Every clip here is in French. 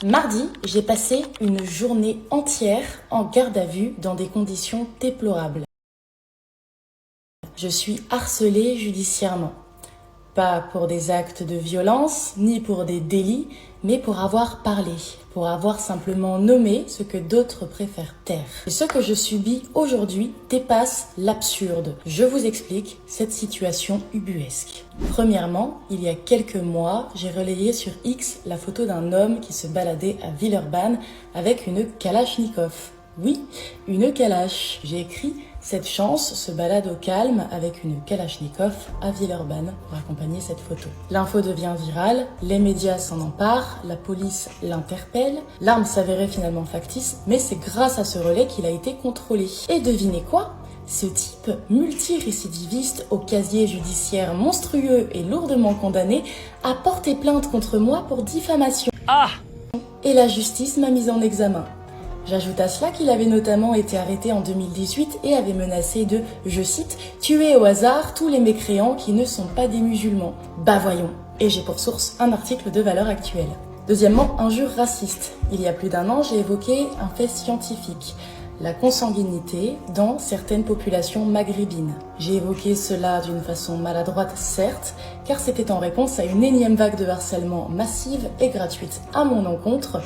Mardi, j'ai passé une journée entière en garde à vue dans des conditions déplorables. Je suis harcelée judiciairement. Pas pour des actes de violence, ni pour des délits, mais pour avoir parlé, pour avoir simplement nommé ce que d'autres préfèrent taire. Et ce que je subis aujourd'hui dépasse l'absurde. Je vous explique cette situation ubuesque. Premièrement, il y a quelques mois, j'ai relayé sur X la photo d'un homme qui se baladait à Villeurbanne avec une Kalachnikov. Oui, une Kalash. J'ai écrit « Cette chance se balade au calme avec une Kalachnikov à Villeurbanne » pour accompagner cette photo. L'info devient virale, les médias s'en emparent, la police l'interpelle. L'arme s'avérait finalement factice, mais c'est grâce à ce relais qu'il a été contrôlé. Et devinez quoi ? Ce type multirécidiviste au casier judiciaire monstrueux et lourdement condamné a porté plainte contre moi pour diffamation. Et la justice m'a mise en examen. J'ajoute à cela qu'il avait notamment été arrêté en 2018 et avait menacé de, je cite, « tuer au hasard tous les mécréants qui ne sont pas des musulmans ». Bah voyons. Et j'ai pour source un article de Valeurs Actuelles. Deuxièmement, injure raciste. Il y a plus d'un an, j'ai évoqué un fait scientifique. La consanguinité dans certaines populations maghrébines. J'ai évoqué cela d'une façon maladroite, certes, car c'était en réponse à une énième vague de harcèlement massive et gratuite à mon encontre,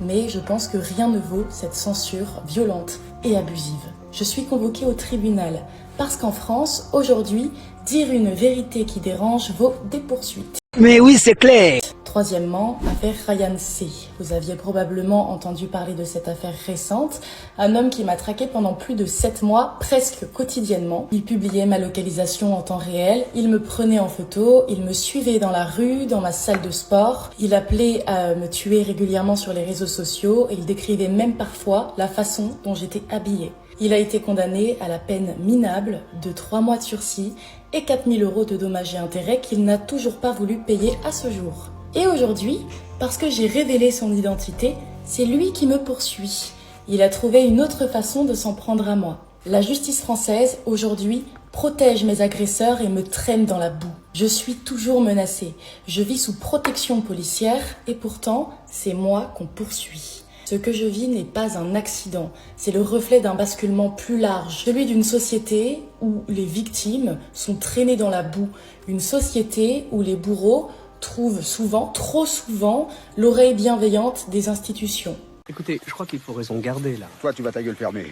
mais je pense que rien ne vaut cette censure violente et abusive. Je suis convoquée au tribunal, parce qu'en France, aujourd'hui, dire une vérité qui dérange vaut des poursuites. Mais oui, c'est clair. Troisièmement, affaire Ryan C. Vous aviez probablement entendu parler de cette affaire récente. Un homme qui m'a traqué pendant plus de 7 mois, presque quotidiennement. Il publiait ma localisation en temps réel, il me prenait en photo, il me suivait dans la rue, dans ma salle de sport. Il appelait à me tuer régulièrement sur les réseaux sociaux et il décrivait même parfois la façon dont j'étais habillée. Il a été condamné à la peine minable de 3 mois de sursis et 4 000 € de dommages et intérêts qu'il n'a toujours pas voulu payer à ce jour. Et aujourd'hui, parce que j'ai révélé son identité, c'est lui qui me poursuit. Il a trouvé une autre façon de s'en prendre à moi. La justice française, aujourd'hui, protège mes agresseurs et me traîne dans la boue. Je suis toujours menacée. Je vis sous protection policière et pourtant, c'est moi qu'on poursuit. Ce que je vis n'est pas un accident, c'est le reflet d'un basculement plus large, celui d'une société où les victimes sont traînées dans la boue, une société où les bourreaux trouvent souvent, trop souvent, l'oreille bienveillante des institutions. Écoutez, je crois qu'il faut raison garder là. Toi, tu vas ta gueule fermer.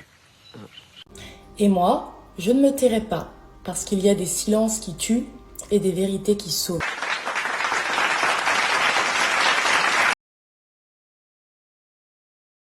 Et moi, je ne me tairai pas, parce qu'il y a des silences qui tuent et des vérités qui sauvent.